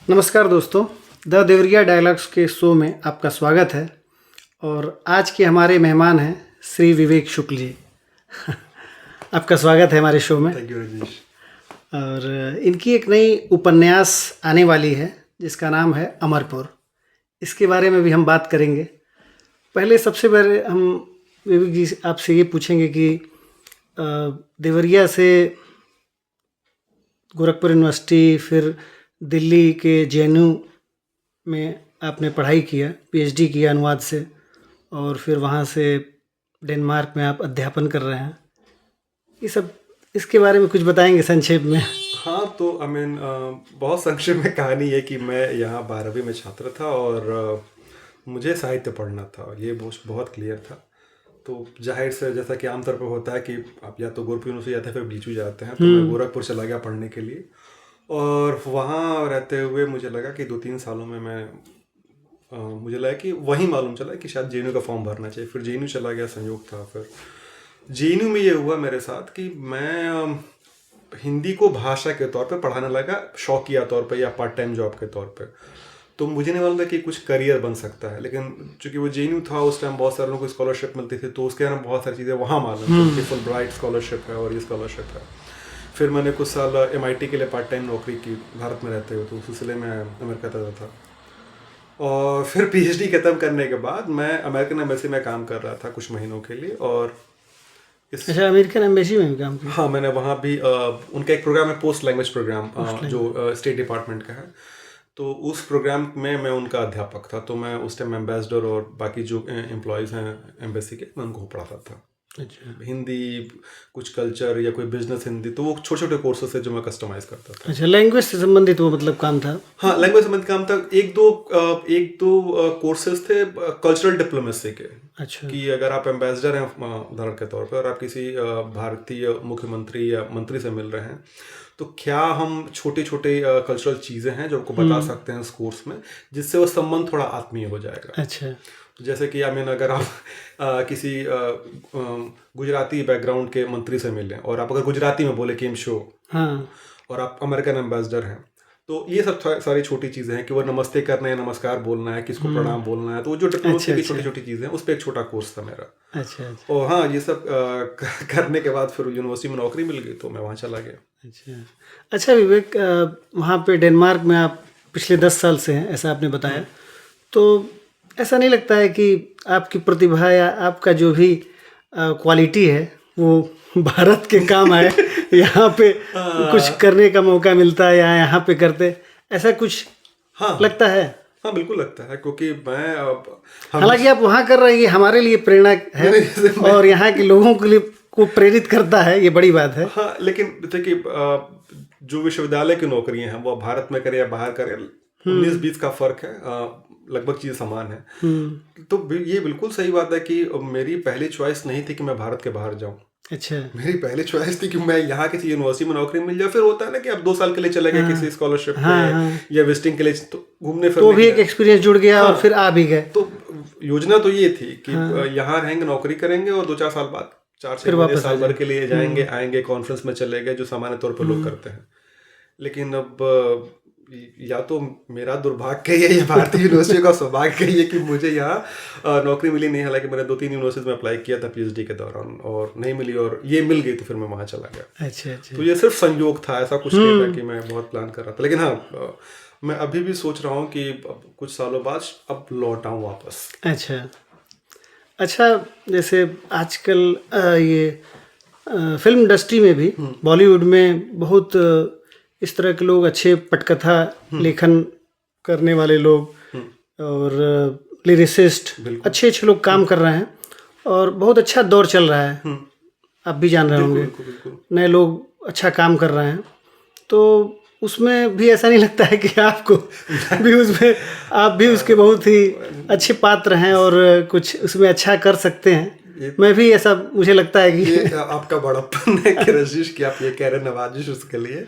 नमस्कार दोस्तों, the Deoria dialogues के शो में आपका स्वागत है। और आज के हमारे मेहमान हैं श्री विवेक शुक्ल जी। आपका स्वागत है हमारे शो में। Thank you Rajneesh. और इनकी एक नई उपन्यास आने वाली है जिसका नाम है अमरपुर। इसके बारे में भी हम बात करेंगे। पहले सबसे पहले हम विवेक जी आपसे ये पूछेंगे कि देवरिया से गोरखपुर यूनिवर्सिटी, फिर दिल्ली के जेएनयू में आपने पढ़ाई किया, पीएचडी किया अनुवाद से, और फिर वहाँ से डेनमार्क में आप अध्यापन कर रहे हैं। ये सब इसके बारे में कुछ बताएंगे संक्षेप में? हाँ, तो बहुत संक्षेप में कहानी है कि मैं यहाँ 12वीं में छात्र था और मुझे साहित्य पढ़ना था। ये बहुत क्लियर था। तो जाहिर से जैसा कि आमतौर पर होता है कि आप या तो गोरखपुर यूनिवर्सिटी जाते हैं फिर बीचू जाते हैं, तो मैं गोरखपुर चला गया पढ़ने के लिए। और वहाँ रहते हुए मुझे लगा कि 2-3 सालों में मुझे लगा कि वहीं मालूम चला कि शायद जेएनयू का फॉर्म भरना चाहिए। फिर जेएनयू चला गया, संयोग था। फिर जेएनयू में ये हुआ मेरे साथ कि मैं हिंदी को भाषा के तौर पे पढ़ाने लगा, शौकिया तौर पे या पार्ट टाइम जॉब के तौर पे। तो मुझे नहीं मालूम था कि कुछ करियर बन सकता है। लेकिन चूंकि वो जेएनयू था, उस टाइम बहुत सारे लोगों को स्कॉलरशिप मिलती थी, तो उसके अंदर बहुत सारी चीज़ें वहाँ मालूम थी। फुलब्राइट स्कॉलरशिप है और ये स्कॉलरशिप है। फिर मैंने कुछ साल MIT के लिए पार्ट टाइम नौकरी की भारत में रहते हुए, तो उस सिलसिले में अमेरिका रहता था। और फिर पीएचडी खत्म करने के बाद मैं अमेरिकन एम्बेसी में काम कर रहा था कुछ महीनों के लिए। और अच्छा, अमेरिकन एम्बेसी में भी काम किया? हाँ, मैंने वहाँ भी उनका एक प्रोग्राम है, पोस्ट लैंग्वेज प्रोग्राम, जो स्टेट डिपार्टमेंट का है। तो उस प्रोग्राम में मैं उनका अध्यापक था। तो मैं उस टाइम एम्बेसडर और बाकी जो एम्प्लॉयज़ हैं एम्बेसी के, मैं उनको पढ़ाता था। अच्छा हिंदी, कुछ कल्चर या कोई बिजनेस हिंदी, तो वो छोटे छोटे कोर्सेस है जो मैं कस्टमाइज करता था। अच्छा, लैंग्वेज से संबंधित वो मतलब काम था? हाँ, लैंग्वेज संबंधित काम था। एक दो कोर्सेज थे कल्चरल डिप्लोमेसी के। अच्छा। कि अगर आप एम्बेसडर हैं उदाहरण के तौर पर, और आप किसी भारतीय मुख्यमंत्री या मंत्री से मिल रहे हैं, तो क्या हम छोटे छोटे कल्चरल चीज़ें हैं जो आपको बता सकते हैं इस कोर्स में, जिससे वो संबंध थोड़ा आत्मीय हो जाएगा। अच्छा। तो जैसे कि अगर आप किसी गुजराती बैकग्राउंड के मंत्री से मिलें और आप अगर गुजराती में बोले केम शो, हाँ। और आप अमेरिकन एम्बेसडर हैं, तो ये सब सारी छोटी चीज़ें हैं कि वो नमस्ते करना है, नमस्कार बोलना है, किसको प्रणाम बोलना है। तो वो जो डिप्लोमेसी की छोटी छोटी चीज़ें हैं, उस पर एक छोटा कोर्स था मेरा। अच्छा। और हाँ, ये सब करने के बाद फिर यूनिवर्सिटी में नौकरी मिल गई, तो मैं वहाँ चला गया। अच्छा विवेक, वहाँ पे डेनमार्क में आप पिछले 10 साल से हैं, ऐसा आपने बताया। तो ऐसा नहीं लगता है कि आपकी प्रतिभा या आपका जो भी क्वालिटी है वो भारत के काम आए? यहाँ पे कुछ करने का मौका मिलता है या यहाँ पे करते, ऐसा कुछ लगता है? हाँ, बिल्कुल लगता है, क्योंकि मैं हालांकि आप वहाँ कर रहे हैं, ये हमारे लिए प्रेरणा है और यहाँ के लोगों के लिए को प्रेरित करता है, ये बड़ी बात है। हाँ, लेकिन देखिए, जो विश्वविद्यालय की नौकरियां हैं वो भारत में करें या बाहर करें, 19-20 का फर्क है, लगभग चीज़ समान है। तो ये बिल्कुल सही बात है कि मेरी पहली चॉइस नहीं थी कि मैं भारत के बाहर जाऊं। अच्छा। मेरी पहली चॉइस थी कि मैं यहाँ किसी यूनिवर्सिटी में नौकरी मिल जाए। फिर होता है ना कि आप 2 साल के लिए चले गए किसी स्कॉलरशिप पे या विजिटिंग के लिए, तो घूमने फिरने, तो भी एक एक्सपीरियंस जुड़ गया। और फिर आ भी गए। तो योजना तो ये थी कि यहाँ रहेंगे, नौकरी करेंगे, और 2-4 साल बाद 4 से साल भर के लिए जाएंगे आएंगे, कॉन्फ्रेंस में चले गए, जो सामान्य तौर पर लोग करते हैं। लेकिन अब या तो मेरा दुर्भाग्य है या भारतीय यूनिवर्सिटी का सौभाग्य है कि मुझे यहाँ नौकरी मिली नहीं। हालांकि मैंने 2-3 यूनिवर्सिटीज में अप्लाई किया था पीएचडी के दौरान और नहीं मिली, और ये मिल गई तो फिर मैं वहाँ चला गया। अच्छा। तो ये सिर्फ संयोग था, ऐसा कुछ नहीं था कि मैं बहुत प्लान कर रहा था। लेकिन हाँ, मैं अभी भी सोच रहा हूँ कि कुछ सालों बाद अब लौट आऊँ वापस। अच्छा, जैसे आजकल ये फिल्म इंडस्ट्री में भी, बॉलीवुड में बहुत इस तरह के लोग, अच्छे पटकथा लेखन करने वाले लोग और लिरिसिस्ट, अच्छे लोग काम कर रहे हैं और बहुत अच्छा दौर चल रहा है। आप भी जान रहे होंगे, नए लोग अच्छा काम कर रहे हैं। तो उसमें भी ऐसा नहीं लगता है कि आपको भी उसमें, आप भी उसके बहुत ही अच्छे पात्र हैं और कुछ उसमें अच्छा कर सकते हैं? मैं भी ऐसा, मुझे लगता है कि ये आपका बड़प्पन है कि रजिश की आप ये कह रहे हैं, नवाजिश उसके लिए।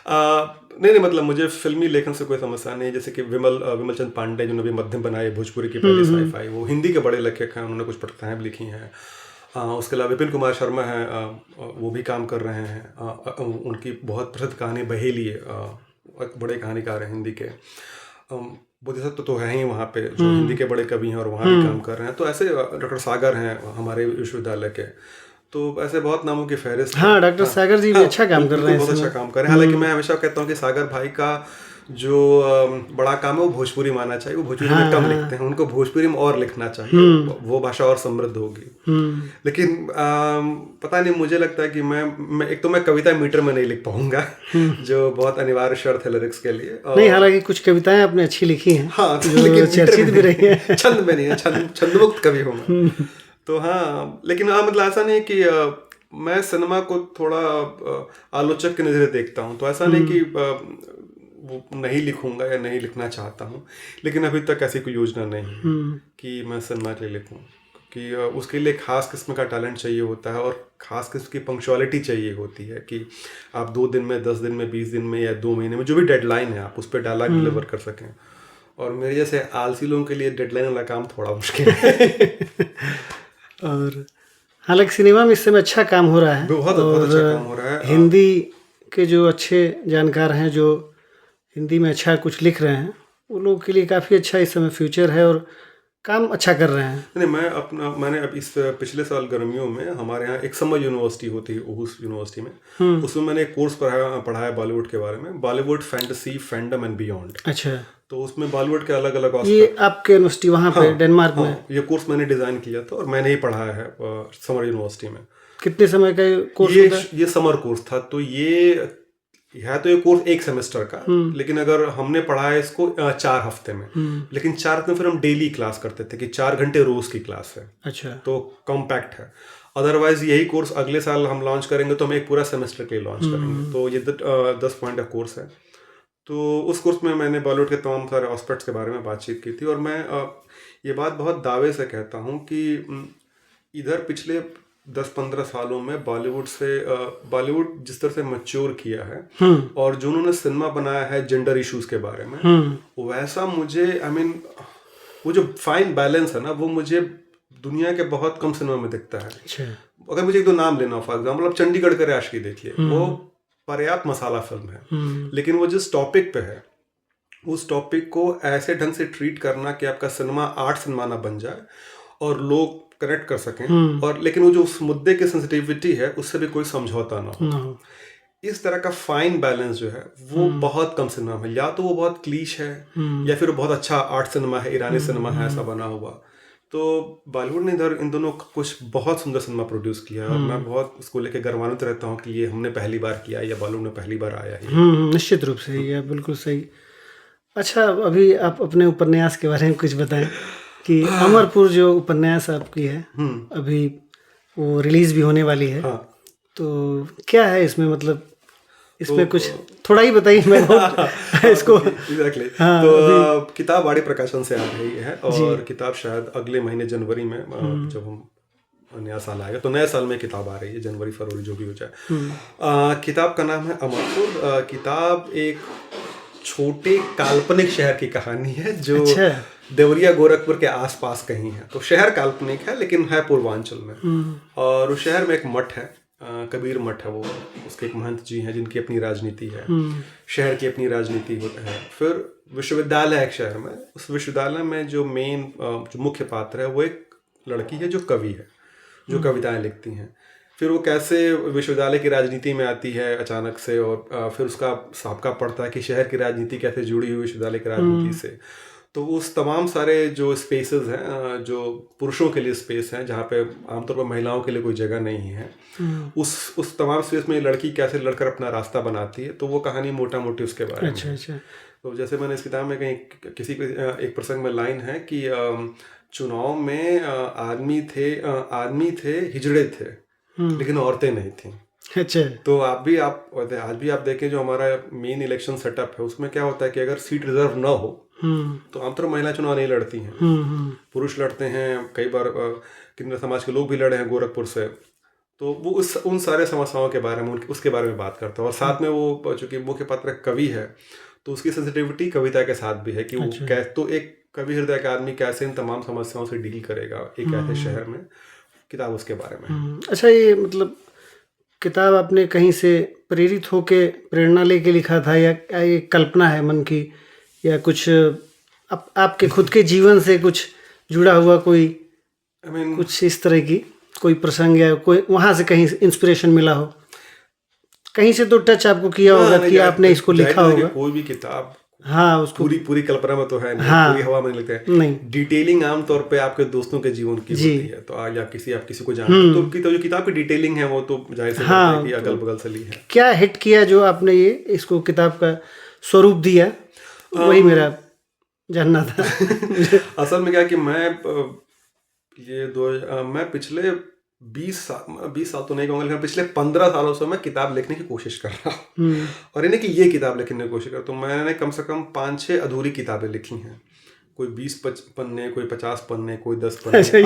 नहीं, मतलब मुझे फिल्मी लेखन से कोई समस्या नहीं है। जैसे कि विमल चंद पांडे, जिन्होंने भी मध्यम बनाए, भोजपुरी की पहली साई-फाई, वो हिंदी के बड़े लेखक हैं, उन्होंने कुछ पटकथाएं भी लिखी हैं। उसके अलावा विपिन कुमार शर्मा हैं, वो भी काम कर रहे हैं। उनकी बहुत प्रसिद्ध कहानी बहेली एक बड़े कहानीकार हैं हिंदी के, बोधिसत्व तो है ही वहाँ पे, जो हिंदी के बड़े कवि हैं और वहाँ भी काम कर रहे हैं। तो ऐसे डॉक्टर सागर हैं हमारे विश्वविद्यालय के, तो ऐसे बहुत नामों की फहरिस्त है। हाँ, डॉक्टर सागर जी भी अच्छा काम कर रहे हैं बहुत इस अच्छा समय। काम कर रहे हैं। हालांकि मैं हमेशा कहता हूँ कि सागर भाई का जो बड़ा काम है वो भोजपुरी मानना चाहिए। वो भोजपुरी में कम लिखते हैं, उनको भोजपुरी में और लिखना चाहिए, वो भाषा और समृद्ध होगी। लेकिन पता नहीं, मुझे लगता है कि मैं एक तो मैं कविता मीटर में नहीं लिख पाऊंगा, जो बहुत अनिवार्य शर्त है लिरिक्स के लिए। नहीं, हालांकि कुछ कविताएं आपने अच्छी लिखी हैं, हाँ, जो लेकिन चर्चित भी रही हैं। छंद में नहीं है, छंदमुक्त कवि हूँ मैं। तो हाँ, लेकिन हाँ, मतलब ऐसा नहीं कि मैं सिनेमा को थोड़ा आलोचक के नजरे देखता हूँ। तो ऐसा नहीं कि वो नहीं लिखूंगा या नहीं लिखना चाहता हूँ, लेकिन अभी तक ऐसी कोई योजना नहीं है कि मैं सिनेमा के लिए लिखूँ, कि उसके लिए खास किस्म का टैलेंट चाहिए होता है और खास किस्म की पंक्चुअलिटी चाहिए होती है कि आप 2 दिन में, 10 दिन में, 20 दिन में या 2 महीने में, जो भी डेडलाइन है, आप उस पर डायलॉग डिलीवर कर सकें। और मेरे जैसे आलसी लोगों के लिए डेडलाइन वाला काम थोड़ा मुश्किल है। और हालांकि सिनेमा में इस समय अच्छा काम हो रहा है, बहुत अच्छा काम हो रहा है। हिंदी के जो अच्छे जानकार हैं, जो हिंदी में अच्छा कुछ लिख रहे हैं, वो लोग के लिए काफ़ी अच्छा इस समय फ्यूचर है और काम अच्छा कर रहे हैं। नहीं, मैंने अब इस पिछले साल गर्मियों में हमारे यहाँ एक समर यूनिवर्सिटी होती है, उस यूनिवर्सिटी में, उसमें मैंने एक कोर्स पढ़ाया बॉलीवुड के बारे में, Bollywood fantasy fandom and beyond. अच्छा, तो उसमें बॉलीवुड के अलग अलग ये आपके यूनिवर्सिटी वहाँ पे डेनमार्क में? ये कोर्स मैंने डिजाइन किया था और मैंने ही पढ़ाया है समर यूनिवर्सिटी में। कितने समय का कोर्स होता है? ये समर कोर्स था। तो ये है तो ये कोर्स 1 सेमेस्टर का, लेकिन अगर हमने पढ़ा है इसको 4 हफ्ते में, लेकिन 4 हफ्ते में फिर हम डेली क्लास करते थे कि 4 घंटे रोज की क्लास है। अच्छा, तो कॉम्पैक्ट है। अदरवाइज यही कोर्स अगले साल हम लॉन्च करेंगे तो हम एक पूरा सेमेस्टर के लिए लॉन्च करेंगे। तो ये 10 पॉइंट का कोर्स है। तो उस कोर्स में मैंने बॉलीवुड के तमाम सारे एस्पेक्ट्स के बारे में बातचीत की थी। और मैं ये बात बहुत दावे से कहता हूँ कि इधर पिछले 10-15 सालों में बॉलीवुड जिस तरह से मैच्योर किया है और जो उन्होंने सिनेमा बनाया है जेंडर इश्यूज के बारे में, वैसा मुझे वो जो फाइन बैलेंस है ना, वो मुझे दुनिया के बहुत कम सिनेमा में दिखता है। अच्छा, अगर मुझे 1-2 नाम लेना हो, फॉर एग्जाम्पल, अब चंडीगढ़ के आशिकी देखिए, वो पर्याप्त मसाला फिल्म है, लेकिन वो जिस टॉपिक पे है, उस टॉपिक को ऐसे ढंग से ट्रीट करना कि आपका सिनेमा आर्ट सिनेमा ना बन जाए और लोग कनेक्ट कर सकें, और लेकिन वो जो उस मुद्दे की सेंसिटिविटी है उससे भी कोई समझौता ना हो। इस तरह का फाइन बैलेंस जो है वो बहुत कम सिनेमा में, या तो वो बहुत क्लीश है या फिर वो बहुत अच्छा आर्ट सिनेमा है, ईरानी सिनेमा है, ऐसा बना हुआ। तो बॉलीवुड ने इधर इन दोनों कुछ बहुत सुंदर सिनेमा प्रोड्यूस किया और मैं बहुत उसको लेकर गर्वान्वित रहता हूँ कि ये हमने पहली बार किया या बॉलीवुड ने पहली बार आया है। निश्चित रूप से, ये बिल्कुल सही। अच्छा, अभी आप अपने उपन्यास के बारे में कुछ बताएं कि अमरपुर जो उपन्यास आपकी है, अभी वो रिलीज भी होने वाली है। तो क्या है इसमें, मतलब इसमें कुछ थोड़ा ही बताइए। मैं इसको एग्जैक्टली। तो किताब वाड़ी प्रकाशन से आ रही है और किताब शायद अगले महीने जनवरी में, जब हम नया साल आएगा तो नए साल में किताब आ रही है, जनवरी फरवरी जो भी हो जाए। किताब का नाम है अमरपुर। किताब एक छोटे काल्पनिक शहर की कहानी है जो देवरिया गोरखपुर के आसपास कहीं है। तो शहर काल्पनिक है लेकिन है पूर्वांचल में, और उस शहर में एक मठ है, कबीर मठ है वो, उसके एक महंत जी हैं जिनकी अपनी राजनीति है, शहर की अपनी राजनीति है। फिर विश्वविद्यालय है एक शहर में, उस विश्वविद्यालय में जो जो मुख्य पात्र है वो एक लड़की है जो कवि है, जो कविताएं लिखती हैं। फिर वो कैसे विश्वविद्यालय की राजनीति में आती है अचानक से, और फिर उसका साबका पड़ता है कि शहर की राजनीति कैसे जुड़ी हुई विश्वविद्यालय की राजनीति से। तो उस तमाम सारे जो स्पेसेस हैं, जो पुरुषों के लिए स्पेस हैं जहाँ पे आमतौर पर महिलाओं के लिए कोई जगह नहीं है, उस तमाम स्पेस में लड़की कैसे लड़कर अपना रास्ता बनाती है, तो वो कहानी मोटा मोटी उसके बारे में। अच्छा। तो जैसे मैंने इस किताब में कहीं किसी एक प्रसंग में लाइन है कि चुनाव में आदमी थे हिजड़े थे लेकिन औरतें नहीं थी। अच्छा। तो आज भी आप देखें जो हमारा मेन इलेक्शन सेटअप है उसमें क्या होता है कि अगर सीट रिजर्व ना हो तो आमतौर महिला चुनाव नहीं लड़ती हैं, पुरुष लड़ते हैं। कई बार किन्नर समाज के लोग भी लड़े हैं गोरखपुर से। तो वो उन सारे समस्याओं के बारे में, उसके बारे में बात करता है। और साथ में वो चूंकि मुख्य पात्र कवि है तो उसकी सेंसिटिविटी कविता के साथ भी है कि वो तो एक कवि हृदय का आदमी कैसे इन तमाम समस्याओं से डील करेगा एक ऐसे शहर में। किताब उसके बारे में। अच्छा, ये मतलब किताब आपने कहीं से प्रेरित होके प्रेरणा लेके लिखा था, या ये कल्पना है मन की, या कुछ आपके खुद के जीवन से कुछ जुड़ा हुआ कोई आई मीन कुछ इस तरह की कोई प्रसंग, या कोई वहाँ से कहीं इंस्पिरेशन मिला हो, कहीं से तो टच आपको किया होगा कि आपने इसको लिखा होगा। कोई भी किताब हाँ, उसको पूरी कल्पना में तो है नहीं, हाँ, पूरी हवा में नहीं लिखते हैं। नहीं, डिटेलिंग आमतौर पे आपके दोस्तों के जीवन की जी। होती है, तो आप किसी को जानते हो तो जो किताब की डिटेलिंग है वो तो जाहिर सी बात है कि अगल बगल से ली है। क्या हिट किया जो आपने ये इसको किताब का स्वरूप दिया, वही मेरा जानना था। असल में क्या है कि मैं पिछले 20 साल तो नहीं कहूँगा, लेकिन पिछले 15 सालों से मैं किताब लिखने की कोशिश कर रहा हूँ। और इन्हें कि ये किताब लिखने की कोशिश कर, तो मैंने कम से कम 5-6 अधूरी किताबें लिखी हैं। कोई 20 पन्ने, कोई 50 पन्ने, कोई 10 पन्ने।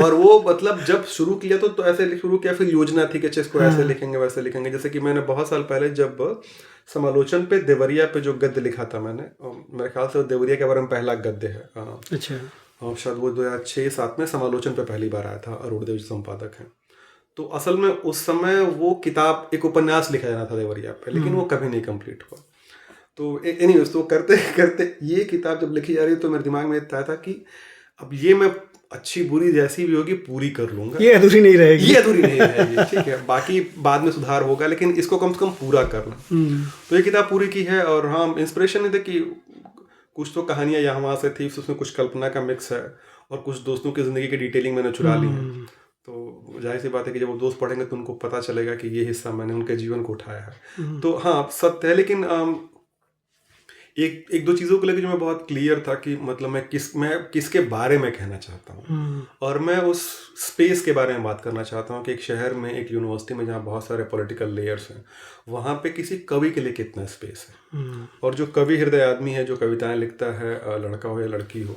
और वो मतलब जब शुरू किया तो ऐसे शुरू किया, फिर योजना थी कि इसको ऐसे लिखेंगे वैसे लिखेंगे। जैसे कि मैंने बहुत साल पहले जब समालोचन पे देवरिया पे जो गद्य लिखा था मैंने, मेरे ख्याल से देवरिया के बारे में पहला गद्य है। अच्छा। और शायद वो 2006-07 में समालोचन पे पहली बार आया था, अरुण देव संपादक हैं। तो असल में उस समय वो किताब एक उपन्यास लिखा जाना था देवरिया पे, लेकिन वो कभी नहीं कंप्लीट हुआ। तो एनीवेज, तो करते करते ये किताब जब लिखी जा रही तो मेरे दिमाग में इतना था कि अब ये मैं अच्छी बुरी जैसी भी होगी पूरी कर लूंगा, ये अधूरी नहीं रहेगी, ठीक है, बाकी बाद में सुधार होगा, लेकिन इसको कम से कम पूरा करना। तो ये किताब पूरी की है। और हाँ, इंस्पिरेशन ये थे कि कुछ तो कहानियाँ यहाँ वहाँ से थी, उसमें कुछ कल्पना का मिक्स है, और कुछ दोस्तों की ज़िंदगी की डिटेलिंग मैंने चुरा ली है। तो जाहिर सी बात है कि जब वो दोस्त पढ़ेंगे तो उनको पता चलेगा कि ये हिस्सा मैंने उनके जीवन को उठाया है। तो हाँ, सत्य है। लेकिन एक दो चीज़ों को लेकर जो मैं बहुत क्लियर था कि मतलब मैं किसके बारे में कहना चाहता हूँ, और मैं उस स्पेस के बारे में बात करना चाहता हूँ कि एक शहर में, एक यूनिवर्सिटी में जहाँ बहुत सारे पॉलिटिकल लेयर्स हैं, वहाँ पे किसी कवि के लिए कितना स्पेस है। और जो कवि हृदय आदमी है, जो कविताएं लिखता है, लड़का हो या लड़की हो,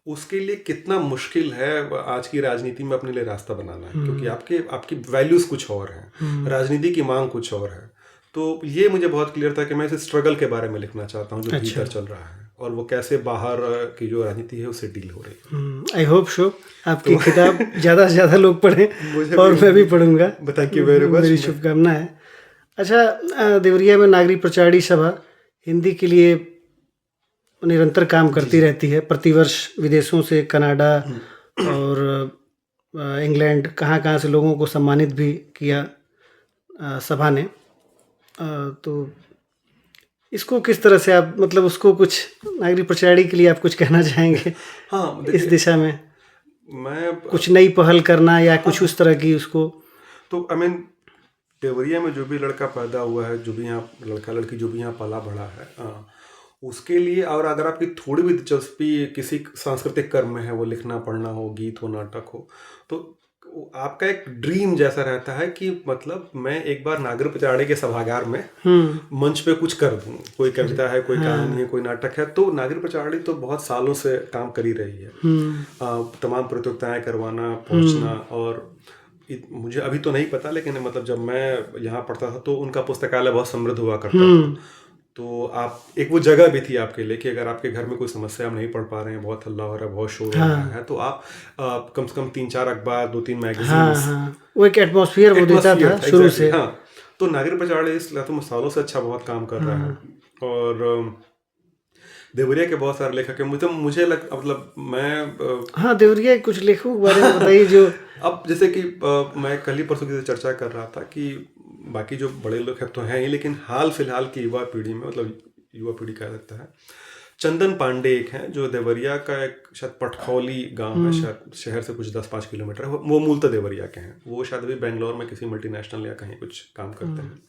उसके लिए कितना मुश्किल है आज की राजनीति में अपने लिए रास्ता बनाना है, क्योंकि आपकी वैल्यूज़ कुछ और हैं, राजनीति की मांग कुछ और है। तो ये मुझे बहुत क्लियर था कि मैं इस स्ट्रगल के बारे में लिखना चाहता हूँ जो भीतर चल रहा है, और वो कैसे बाहर की जो राजनीति है उससे डील हो रही है। आई होप सो आपकी किताब ज़्यादा से ज़्यादा लोग पढ़ें, और मैं भी पढ़ूंगा। थैंक यू वेरी मच, मेरी शुभकामना है। अच्छा, देवरिया में नागरी प्रचारणी सभा हिंदी के लिए निरंतर काम करती रहती है। प्रतिवर्ष विदेशों से, कनाडा और इंग्लैंड, कहाँ से लोगों को सम्मानित भी किया सभा ने। तो इसको किस तरह से आप, मतलब उसको कुछ नागरी प्रचारणी के लिए आप कुछ कहना चाहेंगे? हाँ, इस दिशा में मैं कुछ नई पहल करना या कुछ उस तरह की उसको। तो आई मीन, देवरिया में जो भी लड़का पैदा हुआ है, जो भी यहाँ लड़का लड़की जो भी यहाँ पला बढ़ा है, उसके लिए, और अगर आपकी थोड़ी भी दिलचस्पी किसी सांस्कृतिक कर्म में है, वो लिखना पढ़ना हो, गीत हो, नाटक हो, तो आपका एक ड्रीम जैसा रहता है कि मतलब मैं एक बार नागरिक प्रचारणी के सभागार में मंच पे कुछ कर दूं। कोई कविता है, कोई कहानी है, कोई नाटक है। तो नागरिक प्रचारणी तो बहुत सालों से काम कर ही रही है, तमाम प्रतियोगिताएं करवाना, पहुंचना। और मुझे अभी तो नहीं पता, लेकिन मतलब जब मैं यहाँ पढ़ता था तो उनका पुस्तकालय बहुत समृद्ध हुआ करता था। तो आप एक वो जगह भी थी आपके लिए कि अगर आपके घर में कोई समस्या, आप नहीं पढ़ पा रहे हैं, बहुत हल्ला हो रहा है, बहुत शोर हो रहा है, तो आप कम से कम 3-4 अखबार, 2-3 मैगजीन, वो एक एटमॉस्फेयर वो देता था शुरू से। हाँ, तो नागरिक प्रचारणी इस सालों से अच्छा बहुत काम कर रहा है। और देवरिया के बहुत सारे लेखक हैं। मुझे मतलब मैं हाँ, देवरिया कुछ लेखकों के बारे में बताइए जो अब जैसे कि मैं कल ही परसों की चर्चा कर रहा था कि बाकी जो बड़े लेखक तो हैं ही, लेकिन हाल फिलहाल की युवा पीढ़ी में, मतलब युवा पीढ़ी कह सकता है, चंदन पांडे एक हैं जो देवरिया का एक शायद पटखौली गांव है, शायद शहर से कुछ 10-5 किलोमीटर है। वो मूलतः देवरिया के हैं। वो शायद अभी बेंगलोर में किसी मल्टीनेशनल या कहीं कुछ काम करते हैं।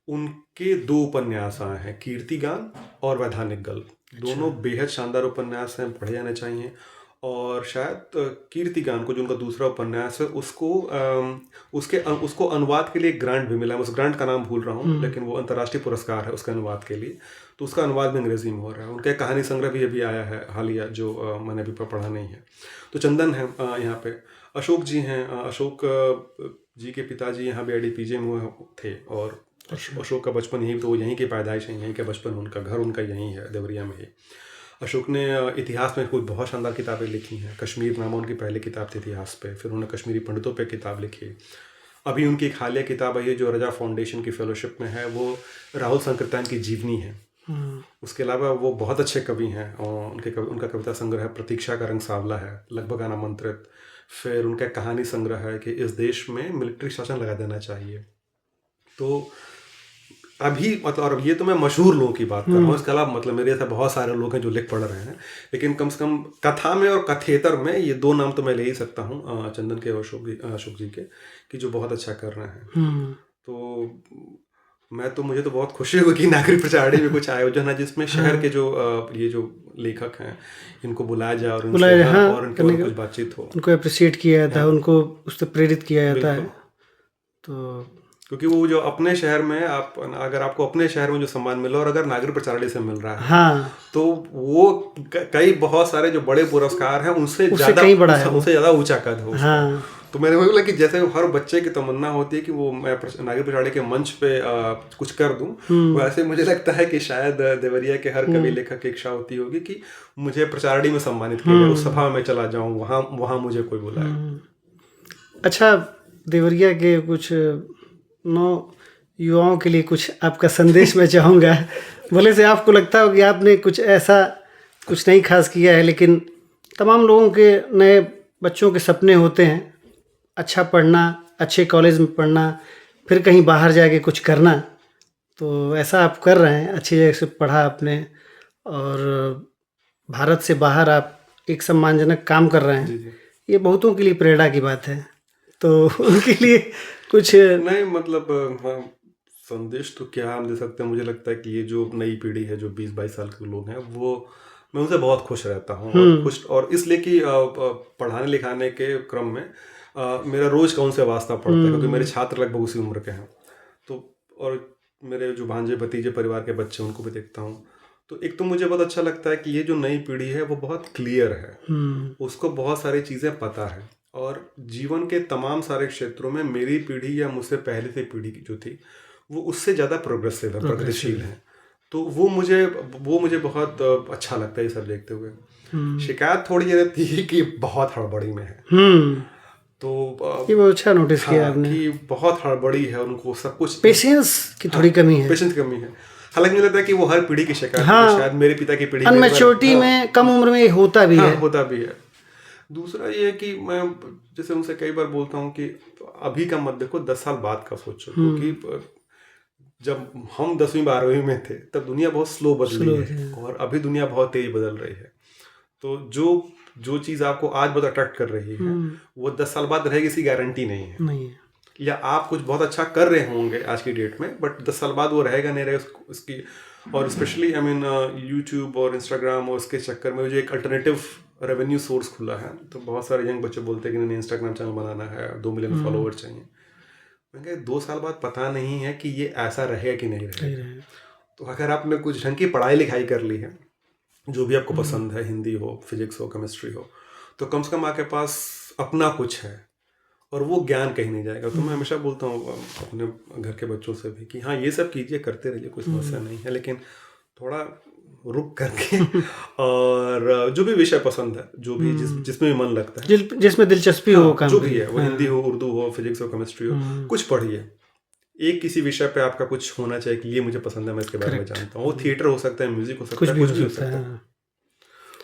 उनके 2 उपन्यास आए हैं, कीर्तिगान और वैधानिक गल्प। दोनों बेहद शानदार उपन्यास हैं, पढ़े जाने चाहिए। और शायद कीर्तिगान को, जो उनका दूसरा उपन्यास है, उसको अनुवाद के लिए ग्रांट भी मिला है। उस ग्रांट का नाम भूल रहा हूँ, लेकिन वो अंतर्राष्ट्रीय पुरस्कार है उसके अनुवाद के लिए। तो उसका अनुवाद भी अंग्रेजी में हो रहा है। उनका एक कहानी संग्रह भी अभी आया है हालिया, जो मैंने अभी पढ़ा नहीं है। तो चंदन है यहाँ पे, अशोक जी हैं। अशोक जी के पिताजी यहाँ भी IDPJ में थे, और अशोक का बचपन यहीं, तो यहीं की पैदाइश है, यहीं का बचपन, उनका घर उनका यहीं है, देवरिया में ही। अशोक ने इतिहास में कुछ बहुत शानदार किताबें लिखी हैं। कश्मीर नामा उनकी पहली किताब थी इतिहास पे। फिर उन्होंने कश्मीरी पंडितों पे किताब लिखी। अभी उनकी एक हालिया किताब आई है जो रजा फाउंडेशन की फेलोशिप में है, वो राहुल संकृत्यान की जीवनी है। उसके अलावा वो बहुत अच्छे कवि हैं और उनका कविता संग्रह है प्रतीक्षा का रंग सांवला है, लगभग आमंत्रित। फिर उनका कहानी संग्रह है कि इस देश में मिलिट्री शासन लगा देना चाहिए। तो अभी मतलब, और ये तो मैं मशहूर लोगों की बात कर रहा हूँ, इसके अलावा मतलब मेरे ऐसे बहुत सारे लोग हैं जो लिख पढ़ रहे हैं, लेकिन कम से कम कथा में और कथेतर में ये दो नाम तो मैं ले ही सकता हूँ, चंदन के और अशोक जी के, कि जो बहुत अच्छा कर रहे हैं। तो मुझे तो बहुत खुशी हुई कि नागरिक प्रचारणी में कुछ आयोजन है जिसमें शहर के जो ये जो लेखक हैं इनको बुलाया जाए और उनसे और उनके बारे में कुछ बातचीत हो, उनको अप्रिशिएट किया जाता है, उनको उससे प्रेरित किया जाता है। तो क्योंकि वो जो अपने शहर में अगर आपको अपने शहर में जो सम्मान मिला और अगर नागरिक प्रचारणी से मिल रहा है, हाँ, तो वो कई बहुत सारे जो बड़े पुरस्कार हैं उनसे ज्यादा ऊंचा कद हो। हाँ। तो मैंने बोला कि जैसे हर बच्चे की तमन्ना होती है कि वो मैं नागरिक प्रचारणी के मंच पे कुछ कर दूं, वैसे मुझे लगता है कि शायद देवरिया के हर कवि लेखक की इच्छा होती होगी कि मुझे प्रचारणी में सम्मानित किया जाए, उस सभा में चला जाऊं, वहां मुझे कोई बुलाए। अच्छा, देवरिया के कुछ युवाओं के लिए कुछ आपका संदेश मैं चाहूँगा। भले से आपको लगता हो कि आपने कुछ ऐसा कुछ नहीं खास किया है, लेकिन तमाम लोगों के, नए बच्चों के सपने होते हैं अच्छा पढ़ना, अच्छे कॉलेज में पढ़ना, फिर कहीं बाहर जाके कुछ करना। तो ऐसा आप कर रहे हैं, अच्छी जगह से पढ़ा आपने और भारत से बाहर आप एक सम्मानजनक काम कर रहे हैं। ये बहुतों के लिए प्रेरणा की बात है। तो उनके लिए कुछ नहीं, मतलब संदेश तो क्या हम दे सकते हैं। मुझे लगता है कि ये जो नई पीढ़ी है, जो 20-22 साल के लोग हैं, वो मैं उनसे बहुत खुश रहता हूँ और खुश, और इसलिए कि पढ़ाने लिखाने के क्रम में मेरा रोज का उनसे वास्ता पड़ता है, क्योंकि मेरे छात्र लगभग उसी उम्र के हैं। तो और मेरे जो भांजे भतीजे परिवार के बच्चे उनको भी देखता हूँ, तो एक तो मुझे बहुत अच्छा लगता है कि ये जो नई पीढ़ी है वो बहुत क्लियर है, उसको बहुत सारी चीज़ें पता है, और जीवन के तमाम सारे क्षेत्रों में मेरी पीढ़ी या मुझसे पहले से पीढ़ी की जो थी वो उससे ज़्यादा प्रोग्रेसिव है, प्रगतिशील है। तो वो मुझे बहुत अच्छा लगता है ये सब देखते हुए। शिकायत थोड़ी ये रहती है कि बहुत हड़बड़ी में है, तो ये बहुत अच्छा नोटिस किया आपने कि बहुत हड़बड़ी है, उनको सब कुछ पेशेंस की थोड़ी कमी है। पेशेंस की कमी है। हालांकि मुझे लगता है कि वो हर पीढ़ी की शिकायत है, शायद मेरे पिता की पीढ़ी अनमैच्योरिटी में कम उम्र में होता भी है। होता भी है। दूसरा ये है कि मैं जैसे उनसे कई बार बोलता हूँ कि अभी का मत देखो, 10 साल बाद का सोचो, क्योंकि जब हम 10वीं 12वीं में थे तब दुनिया बहुत स्लो बदली है और अभी दुनिया बहुत तेज बदल रही है। तो जो चीज़ आपको आज बहुत अट्रैक्ट कर रही है वो 10 साल बाद रहेगी, इसकी गारंटी नहीं है। या आप कुछ बहुत अच्छा कर रहे होंगे आज की डेट में, बट 10 साल बाद वो रहेगा नहीं रहेगा उसकी। और स्पेशली यूट्यूब और इंस्टाग्राम और उसके चक्कर में जो एक अल्टरनेटिव रेवेन्यू सोर्स खुला है, तो बहुत सारे यंग बच्चे बोलते हैं कि नहीं, इंस्टाग्राम चैनल बनाना है, 2 मिलियन फॉलोअर चाहिए। मैंने 2 साल बाद पता नहीं है कि ये ऐसा रहेगा कि नहीं रहेगा। तो अगर आपने कुछ ढंग की पढ़ाई लिखाई कर ली है, जो भी आपको पसंद है, हिंदी हो, फिजिक्स हो, केमिस्ट्री हो, तो कम से कम आपके पास अपना कुछ है और वो ज्ञान कहीं नहीं जाएगा। तो मैं हमेशा बोलता हूँ अपने घर के बच्चों से भी कि हाँ, ये सब कीजिए, करते रहिए, कोई समस्या नहीं है, लेकिन थोड़ा रुक करके और जो भी विषय पसंद है, जो भी जिसमें भी मन लगता है, जिसमें दिलचस्पी हो, काम जो भी है, वो हिंदी हो, उर्दू हो, फिजिक्स हो, केमिस्ट्री हो, कुछ पढ़िए। एक किसी विषय पे आपका कुछ होना चाहिए कि ये मुझे पसंद है, मैं इसके बारे में जानता हूँ। वो थिएटर हो सकता है, म्यूजिक हो सकता है, कुछ भी हो सकता है।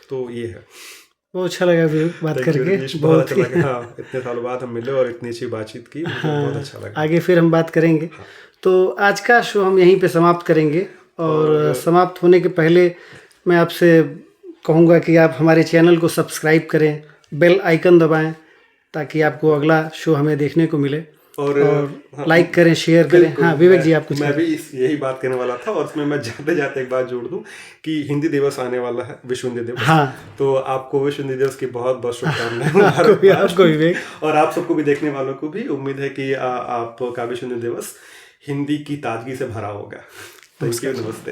तो ये है। बहुत अच्छा लगा बात करके, बहुत अच्छा लगा। हाँ, इतने सालों बाद हम मिले और इतनी अच्छी बातचीत की, बहुत अच्छा लगा। आगे फिर हम बात करेंगे। तो आज का शो हम यहीं पे समाप्त करेंगे, और समाप्त होने के पहले मैं आपसे कहूँगा कि आप हमारे चैनल को सब्सक्राइब करें, बेल आइकन दबाएं, ताकि आपको अगला शो हमें देखने को मिले, और लाइक करें, शेयर करें। हाँ विवेक जी, आप कुछ मैं भी यही बात करने वाला था, और उसमें मैं जाते जाते एक बात जोड़ दूं कि हिंदी दिवस आने वाला है, विश्व हिंदी दिवस। हाँ, तो आपको विश्व हिंदी दिवस की बहुत बहुत शुभकामनाएं। आपको विवेक, और आप सबको भी, देखने वालों को भी उम्मीद है कि आपका विश्व हिंदी दिवस हिंदी की ताजगी से भरा होगा। थैंक यू, नमस्ते।